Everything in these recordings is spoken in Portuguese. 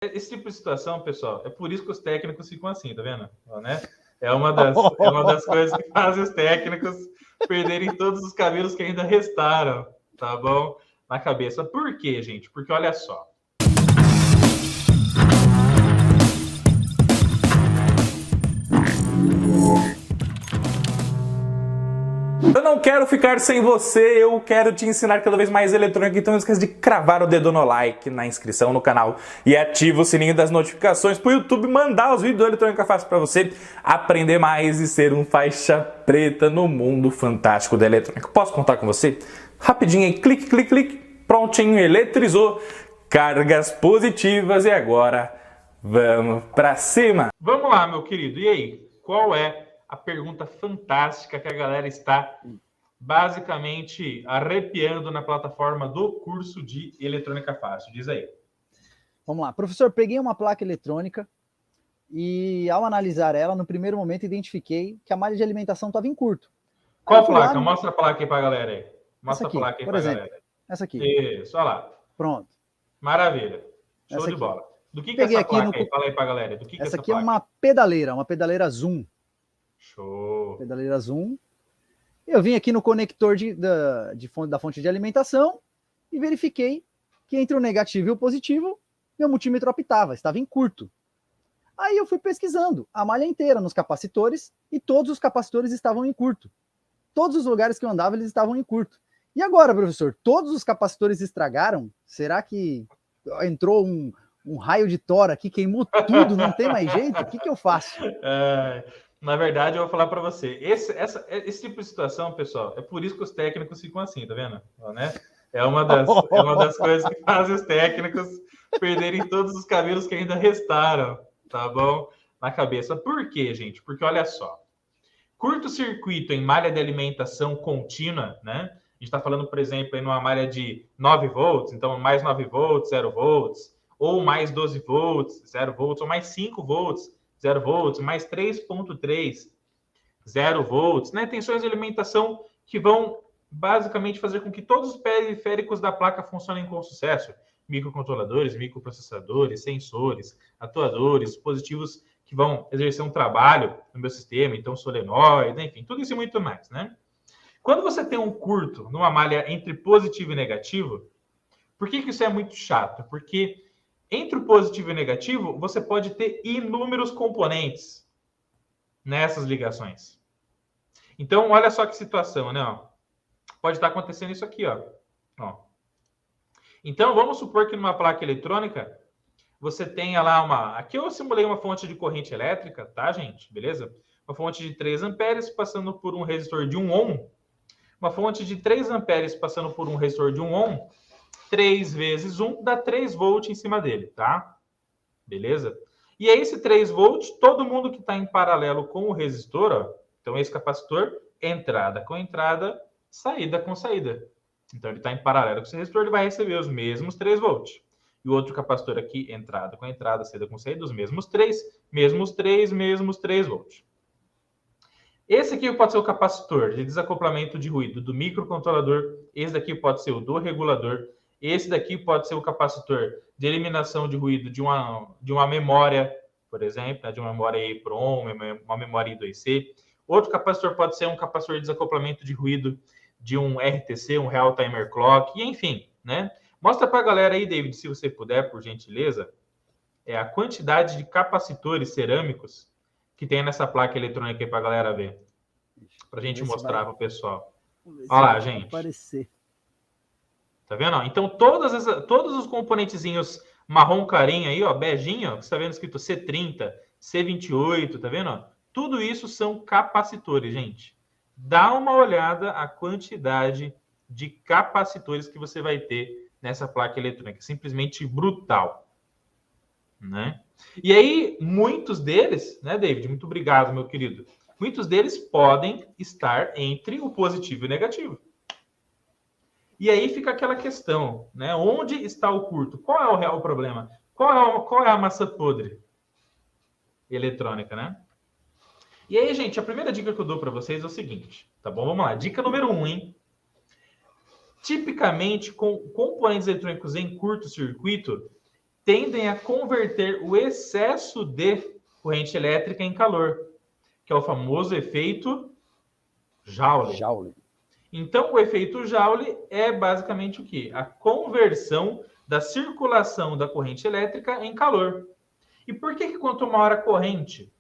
Esse tipo de situação, pessoal, é por isso que os técnicos ficam assim, tá vendo? Né? É uma das coisas que fazem os técnicos perderem todos os cabelos que ainda restaram, tá bom? Na cabeça. Por quê, gente? Porque olha só. Eu não quero ficar sem você, eu quero te ensinar cada vez mais eletrônica, então não esqueça de cravar o dedo no like, na inscrição no canal e ativa o sininho das notificações pro YouTube mandar os vídeos do Eletrônica Fácil para você aprender mais e ser um faixa preta no mundo fantástico da eletrônica. Posso contar com você? Rapidinho aí, clique, clique, clique, prontinho, eletrizou, cargas positivas e agora vamos para cima. Vamos lá, meu querido, e aí, qual é a pergunta fantástica que a galera está basicamente arrepiando na plataforma do curso de Eletrônica Fácil? Diz aí. Vamos lá. Professor, peguei uma placa eletrônica e, ao analisar ela, no primeiro momento, identifiquei que a malha de alimentação estava em curto. Qual placa? Mostra a placa aí para a galera aí. Mostra essa aqui, a placa aí por para a exemplo, galera. Essa aqui. Isso, olha lá. Pronto. Maravilha. Show essa de aqui. bola. Do que é essa placa aí? Fala aí para a galera. Do que essa é aqui placa? É uma pedaleira Zoom. Show. Pedaleira Zoom. Eu vim aqui no conector da fonte de alimentação e verifiquei que entre o negativo e o positivo, meu multímetro apitava, estava em curto. Aí eu fui pesquisando a malha inteira nos capacitores e todos os capacitores estavam em curto. Todos os lugares que eu andava, eles estavam em curto. E agora, professor, todos os capacitores estragaram? Será que entrou um raio de Thor aqui, queimou tudo, não tem mais jeito? O que eu faço? Na verdade, eu vou falar para você. Esse tipo de situação, pessoal, é por isso que os técnicos ficam assim, tá vendo? Né? É uma das coisas que fazem os técnicos perderem todos os cabelos que ainda restaram, tá bom? Na cabeça. Por quê, gente? Porque olha só. Curto-circuito em malha de alimentação contínua, né? A gente está falando, por exemplo, em uma malha de 9 volts, então mais 9 volts, 0 volts, ou mais 12 volts, 0 volts, ou mais 5 volts, 0 volts, mais 3.3, 0 volts, né? Tensões de alimentação que vão basicamente fazer com que todos os periféricos da placa funcionem com sucesso. Microcontroladores, microprocessadores, sensores, atuadores, dispositivos que vão exercer um trabalho no meu sistema, então solenoide, enfim, tudo isso e muito mais, né? Quando você tem um curto numa malha entre positivo e negativo, por que isso é muito chato? Porque entre o positivo e o negativo, você pode ter inúmeros componentes nessas ligações. Então, olha só que situação, né? Pode estar acontecendo isso aqui, ó. Então, vamos supor que numa placa eletrônica, você tenha lá uma... Aqui eu simulei uma fonte de corrente elétrica, tá, gente? Beleza? Uma fonte de 3 amperes passando por um resistor de 1 ohm. Uma fonte de 3 amperes passando por um resistor de 1 ohm. 3 vezes 1 dá 3 volts em cima dele, tá? Beleza? E aí, esse 3 volts, todo mundo que está em paralelo com o resistor, ó, então esse capacitor, entrada com entrada, saída com saída. Então, ele está em paralelo com esse resistor, ele vai receber os mesmos 3 volts. E o outro capacitor aqui, entrada com entrada, saída com saída, os mesmos 3, mesmos 3, mesmos 3 volts. Esse aqui pode ser o capacitor de desacoplamento de ruído do microcontrolador. Esse daqui pode ser o do regulador. Esse daqui pode ser o capacitor de eliminação de ruído de uma memória, por exemplo, né, de uma memória EEPROM, uma memória I2C. Outro capacitor pode ser um capacitor de desacoplamento de ruído de um RTC, um Real Timer Clock, e enfim, né? Mostra para a galera aí, David, se você puder, por gentileza, a quantidade de capacitores cerâmicos que tem nessa placa eletrônica aí para a galera ver. Para a gente mostrar para o pessoal. Olha lá, gente. Aparecer. Tá vendo? Então, todos os componentezinhos marrom clarinho aí, ó, beijinho, ó, que você tá vendo escrito C30, C28, tá vendo? Tudo isso são capacitores, gente. Dá uma olhada a quantidade de capacitores que você vai ter nessa placa eletrônica. Simplesmente brutal. Né? E aí, muitos deles, né, David? Muito obrigado, meu querido. Muitos deles podem estar entre o positivo e o negativo. E aí fica aquela questão, né? Onde está o curto? Qual é o real problema? Qual é a massa podre eletrônica, né? E aí, gente, a primeira dica que eu dou para vocês é o seguinte, tá bom? Vamos lá. Dica número 1, hein? Tipicamente, com componentes eletrônicos em curto-circuito, tendem a converter o excesso de corrente elétrica em calor, que é o famoso efeito Joule. Então, o efeito Joule é basicamente o quê? A conversão da circulação da corrente elétrica em calor. E por que quanto maior a corrente,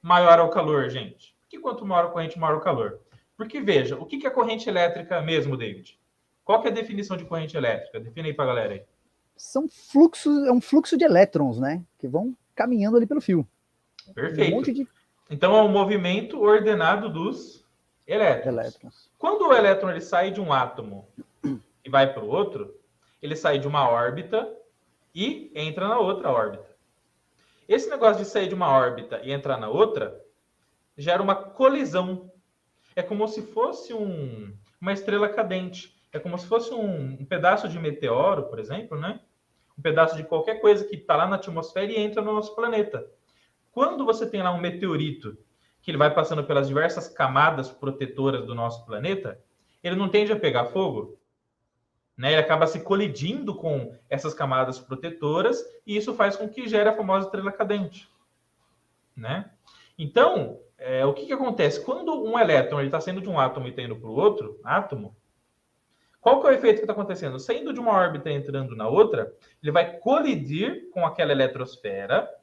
maior é o calor, gente? Por que quanto maior a corrente, maior o calor? Porque, veja, o que é corrente elétrica mesmo, David? Qual que é a definição de corrente elétrica? Define aí para a galera aí. São fluxos, é um fluxo de elétrons, né? Que vão caminhando ali pelo fio. Perfeito. Então, é um movimento ordenado dos elétrons. Quando o elétron ele sai de um átomo e vai para o outro, ele sai de uma órbita e entra na outra órbita. Esse negócio de sair de uma órbita e entrar na outra gera uma colisão. É como se fosse uma estrela cadente. É como se fosse um pedaço de meteoro, por exemplo, né? Um pedaço de qualquer coisa que está lá na atmosfera e entra no nosso planeta. Quando você tem lá um meteorito que ele vai passando pelas diversas camadas protetoras do nosso planeta, ele não tende a pegar fogo, né? Ele acaba se colidindo com essas camadas protetoras e isso faz com que gere a famosa estrela cadente, né? Então, o que acontece? Quando um elétron está saindo de um átomo e está indo para o outro átomo, qual que é o efeito que está acontecendo? Saindo de uma órbita e entrando na outra, ele vai colidir com aquela eletrosfera.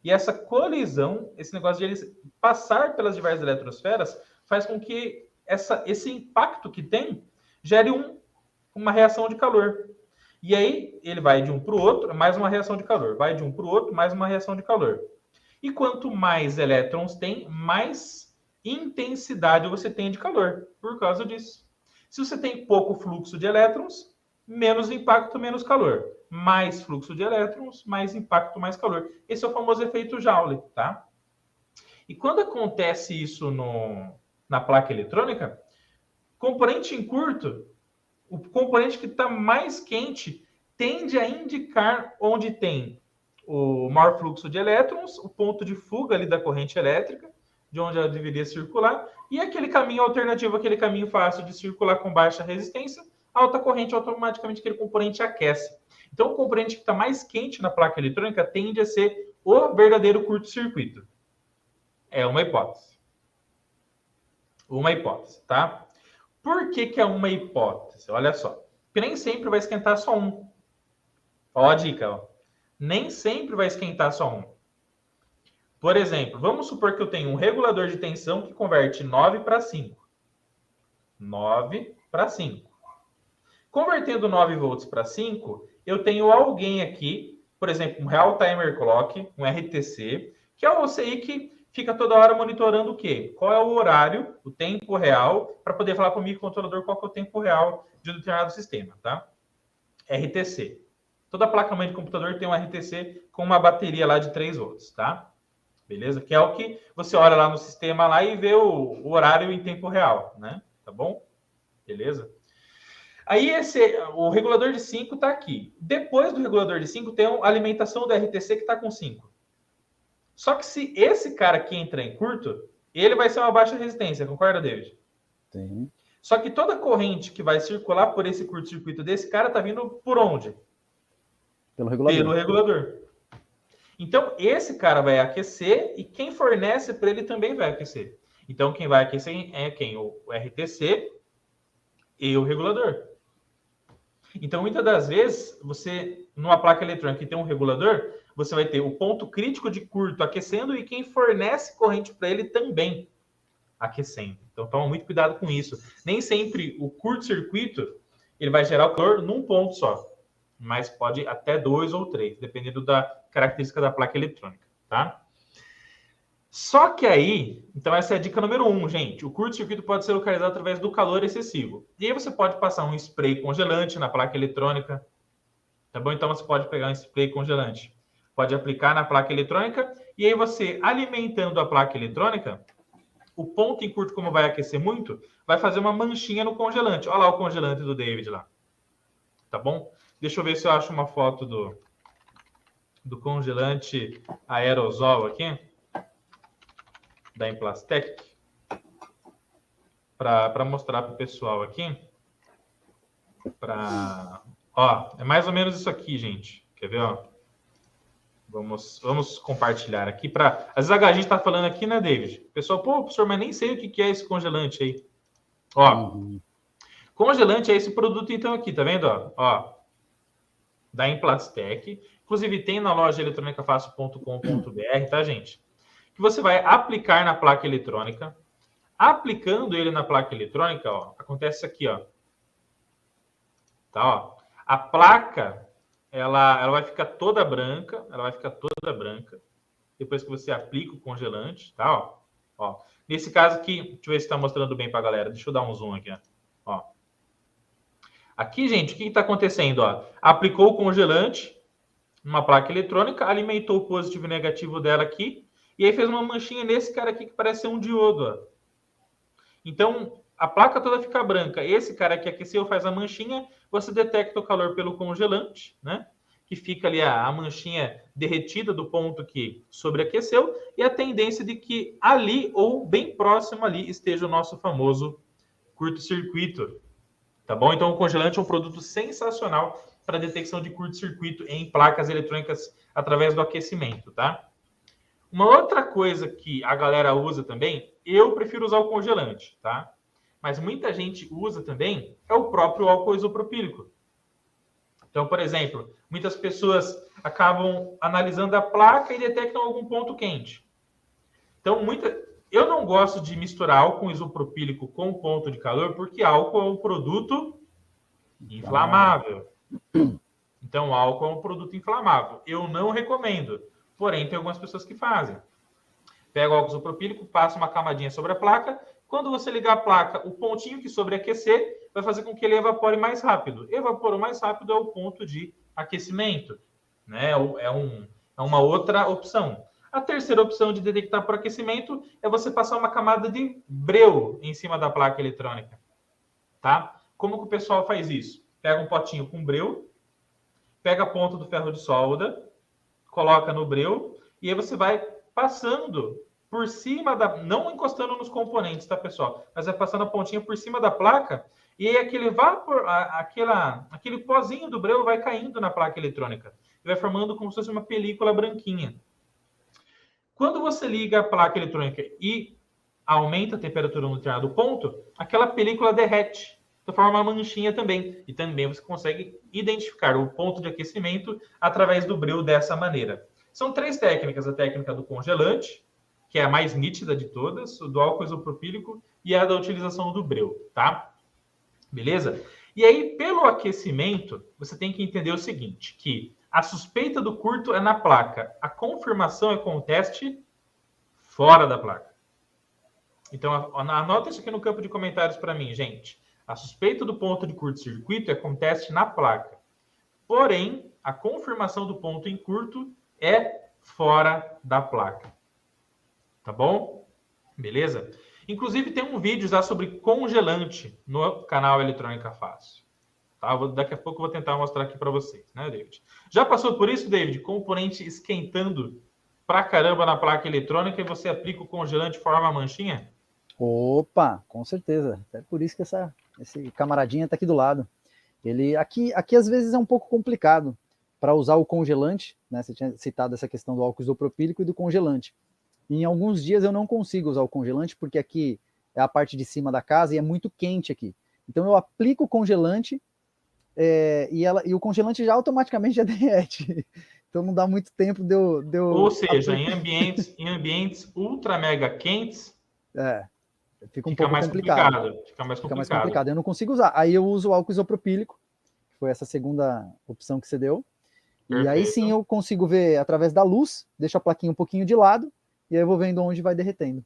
E essa colisão, esse negócio de ele passar pelas diversas eletrosferas, faz com que esse impacto que tem gere uma reação de calor. E aí ele vai de um para o outro, mais uma reação de calor. Vai de um para o outro, mais uma reação de calor. E quanto mais elétrons tem, mais intensidade você tem de calor, por causa disso. Se você tem pouco fluxo de elétrons, menos impacto, menos calor. Mais fluxo de elétrons, mais impacto, mais calor. Esse é o famoso efeito Joule, tá? E quando acontece isso na placa eletrônica, componente em curto, o componente que está mais quente tende a indicar onde tem o maior fluxo de elétrons, o ponto de fuga ali da corrente elétrica, de onde ela deveria circular, e aquele caminho alternativo, aquele caminho fácil de circular com baixa resistência, alta corrente, automaticamente aquele componente aquece. Então, o componente que está mais quente na placa eletrônica tende a ser o verdadeiro curto-circuito. É uma hipótese. Uma hipótese, tá? Por que é uma hipótese? Olha só. Porque nem sempre vai esquentar só um. Ó a dica, ó. Nem sempre vai esquentar só um. Por exemplo, vamos supor que eu tenho um regulador de tensão que converte 9 para 5. 9 para 5. Convertendo 9 volts para 5, eu tenho alguém aqui, por exemplo, um Real Timer Clock, um RTC, que é o OCI que fica toda hora monitorando o quê? Qual é o horário, o tempo real, para poder falar para o microcontrolador qual que é o tempo real de um determinado sistema, tá? RTC. Toda placa-mãe de computador tem um RTC com uma bateria lá de 3 volts, tá? Beleza? Que é o que você olha lá no sistema lá e vê o horário em tempo real, né? Tá bom? Beleza? Aí o regulador de 5 está aqui. Depois do regulador de 5 tem a alimentação do RTC que está com 5. Só que se esse cara aqui entrar em curto, ele vai ser uma baixa resistência, concorda, David? Sim. Só que toda corrente que vai circular por esse curto-circuito desse cara está vindo por onde? Pelo regulador. Pelo regulador. Então, esse cara vai aquecer e quem fornece para ele também vai aquecer. Então, quem vai aquecer é quem? O RTC e o regulador. Então, muitas das vezes, você, numa placa eletrônica que tem um regulador, você vai ter o ponto crítico de curto aquecendo e quem fornece corrente para ele também aquecendo. Então, toma muito cuidado com isso. Nem sempre o curto-circuito ele vai gerar o calor num ponto só, mas pode até 2 ou 3, dependendo da característica da placa eletrônica, tá? Só que aí, então essa é a dica número 1, gente. O curto-circuito pode ser localizado através do calor excessivo. E aí você pode passar um spray congelante na placa eletrônica, tá bom? Então você pode pegar um spray congelante, pode aplicar na placa eletrônica, e aí você, alimentando a placa eletrônica, o ponto em curto, como vai aquecer muito, vai fazer uma manchinha no congelante. Olha lá o congelante do David lá, tá bom? Deixa eu ver se eu acho uma foto do congelante aerosol aqui, da Implastec, para mostrar para o pessoal aqui. Ó, é mais ou menos isso aqui, gente. Quer ver, ó? Vamos compartilhar aqui para. Às vezes a gente está falando aqui, né, David? Pessoal, pô, professor, mas nem sei o que é esse congelante aí. Ó, congelante é esse produto, então, aqui, tá vendo? Ó, da Implastec. Inclusive, tem na loja eletronicafácil.com.br, tá, gente? Que você vai aplicar na placa eletrônica. Aplicando ele na placa eletrônica, ó, acontece isso aqui, ó. Tá, ó. A placa, ela vai ficar toda branca, depois que você aplica o congelante, tá, ó. Nesse caso aqui, deixa eu ver se está mostrando bem para a galera. Deixa eu dar um zoom aqui, ó. Aqui, gente, o que está acontecendo, ó? Aplicou o congelante numa placa eletrônica, alimentou o positivo e negativo dela aqui, e aí fez uma manchinha nesse cara aqui que parece ser um diodo, ó. Então, a placa toda fica branca. Esse cara que aqueceu faz a manchinha, você detecta o calor pelo congelante, né? Que fica ali a manchinha derretida do ponto que sobreaqueceu, e a tendência de que ali ou bem próximo ali esteja o nosso famoso curto-circuito. Tá bom? Então, o congelante é um produto sensacional para detecção de curto-circuito em placas eletrônicas através do aquecimento, tá? Uma outra coisa que a galera usa também, eu prefiro usar o congelante, tá? Mas muita gente usa também é o próprio álcool isopropílico. Então, por exemplo, muitas pessoas acabam analisando a placa e detectam algum ponto quente. Então, eu não gosto de misturar álcool isopropílico com ponto de calor, porque álcool é um produto inflamável. Então, álcool é um produto inflamável. Eu não recomendo. Porém, tem algumas pessoas que fazem. Pega o álcool isopropílico, passa uma camadinha sobre a placa. Quando você ligar a placa, o pontinho que sobreaquecer vai fazer com que ele evapore mais rápido. Evaporou mais rápido é o ponto de aquecimento, né? É uma outra opção. A terceira opção de detectar por aquecimento é você passar uma camada de breu em cima da placa eletrônica, tá? Como que o pessoal faz isso? Pega um potinho com breu, pega a ponta do ferro de solda, coloca no breu, e aí você vai passando por cima não encostando nos componentes, tá, pessoal? Mas vai passando a pontinha por cima da placa, e aí aquele vapor, aquele pozinho do breu vai caindo na placa eletrônica. E vai formando como se fosse uma película branquinha. Quando você liga a placa eletrônica e aumenta a temperatura no determinado ponto, aquela película derrete. Então forma uma manchinha também. E também você consegue identificar o ponto de aquecimento através do breu dessa maneira. São 3 técnicas: a técnica do congelante, que é a mais nítida de todas, do álcool isopropílico, e a da utilização do breu, tá? Beleza? E aí, pelo aquecimento, você tem que entender o seguinte, que a suspeita do curto é na placa, a confirmação é com o teste fora da placa. Então, anota isso aqui no campo de comentários para mim, gente. A suspeita do ponto de curto-circuito é com teste na placa. Porém, a confirmação do ponto em curto é fora da placa. Tá bom? Beleza? Inclusive, tem um vídeo já sobre congelante no canal Eletrônica Fácil. Tá? Daqui a pouco eu vou tentar mostrar aqui para vocês, né, David? Já passou por isso, David? Componente esquentando pra caramba na placa eletrônica e você aplica o congelante e forma a manchinha? Opa, com certeza. Até por isso que esse camaradinha tá aqui do lado. Ele aqui às vezes é um pouco complicado para usar o congelante, né? Você tinha citado essa questão do álcool isopropílico e do congelante. E em alguns dias eu não consigo usar o congelante porque aqui é a parte de cima da casa e é muito quente aqui. Então eu aplico o congelante e o congelante já automaticamente já derrete. Então não dá muito tempo de eu Ou seja, em ambientes ultra mega quentes, fica um pouco complicado. Fica mais complicado. Eu não consigo usar. Aí eu uso o álcool isopropílico, que foi essa segunda opção que você deu. Perfeito. E aí sim eu consigo ver através da luz, deixo a plaquinha um pouquinho de lado, e aí eu vou vendo onde vai derretendo.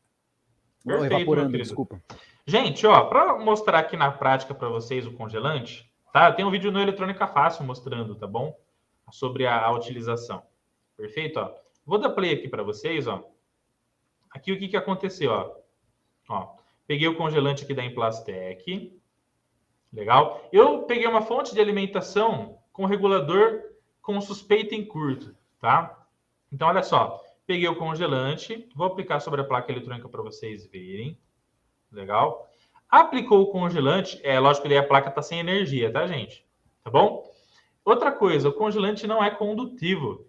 Perfeito, evaporando, desculpa. Gente, ó, para mostrar aqui na prática para vocês o congelante, tá? Tem um vídeo no Eletrônica Fácil mostrando, tá bom? Sobre a utilização. Perfeito, ó. Vou dar play aqui para vocês, ó. Aqui o que aconteceu, ó. Peguei o congelante aqui da Implastec. Legal. Eu peguei uma fonte de alimentação com regulador com suspeita em curto, tá? Então, olha só. Peguei o congelante. Vou aplicar sobre a placa eletrônica para vocês verem. Legal. Aplicou o congelante. Lógico que a placa está sem energia, tá, gente? Tá bom? Outra coisa, o congelante não é condutivo.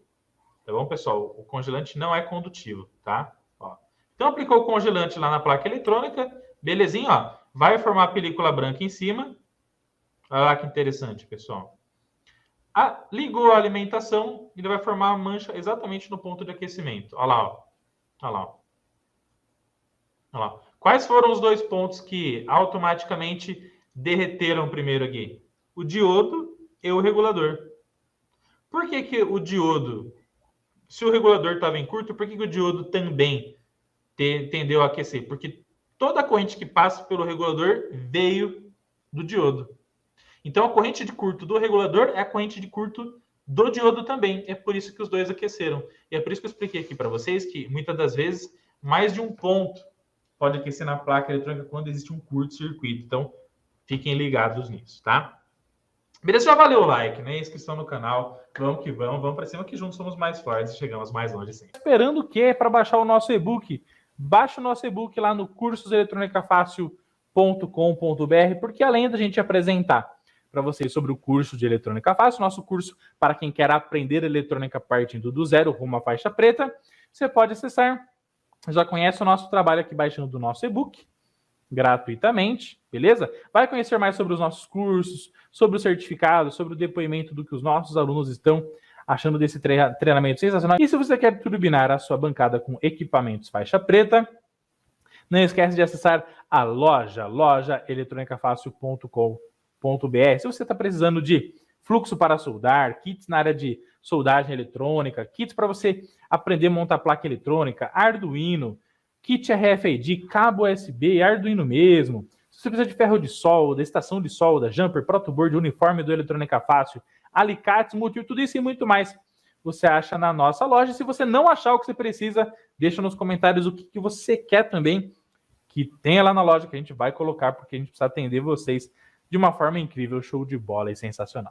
Tá bom, pessoal? O congelante não é condutivo, tá? Ó. Então, aplicou o congelante lá na placa eletrônica, belezinha, ó. Vai formar a película branca em cima. Olha lá que interessante, pessoal. Ligou a alimentação, ele vai formar a mancha exatamente no ponto de aquecimento. Olha lá, ó. Olha lá, ó. Olha lá. Quais foram os 2 pontos que automaticamente derreteram primeiro aqui? O diodo e o regulador. Por que que o diodo, se o regulador estava em curto, por que que o diodo também tendeu a aquecer? Porque toda a corrente que passa pelo regulador veio do diodo. Então, a corrente de curto do regulador é a corrente de curto do diodo também. É por isso que os dois aqueceram. E é por isso que eu expliquei aqui para vocês que, muitas das vezes, mais de um ponto pode aquecer na placa eletrônica quando existe um curto-circuito. Então, fiquem ligados nisso, tá? Beleza? Já valeu o like, né? Inscrição no canal. Vamos que vamos. Vamos para cima que juntos somos mais fortes e chegamos mais longe sempre. Esperando o quê? Para baixar o nosso e-book. Baixa o nosso e-book lá no cursoseletronicafácil.com.br, porque além da gente apresentar para vocês sobre o curso de Eletrônica Fácil, nosso curso para quem quer aprender eletrônica partindo do zero rumo à faixa preta, você pode acessar. Já conhece o nosso trabalho aqui baixando do nosso e-book gratuitamente, beleza? Vai conhecer mais sobre os nossos cursos, sobre o certificado, sobre o depoimento do que os nossos alunos estão achando desse treinamento sensacional. E se você quer turbinar a sua bancada com equipamentos faixa preta, não esquece de acessar a loja eletronicafácil.com.br. Se você está precisando de fluxo para soldar, kits na área de soldagem eletrônica, kits para você aprender a montar placa eletrônica, Arduino, kit RFID, cabo USB, Arduino mesmo. Se você precisa de ferro de solda, estação de solda, jumper, protoboard, uniforme do Eletrônica Fácil, alicates, multi, tudo isso e muito mais você acha na nossa loja. Se você não achar o que você precisa, deixa nos comentários o que você quer também que tenha lá na loja, que a gente vai colocar, porque a gente precisa atender vocês de uma forma incrível, show de bola e sensacional.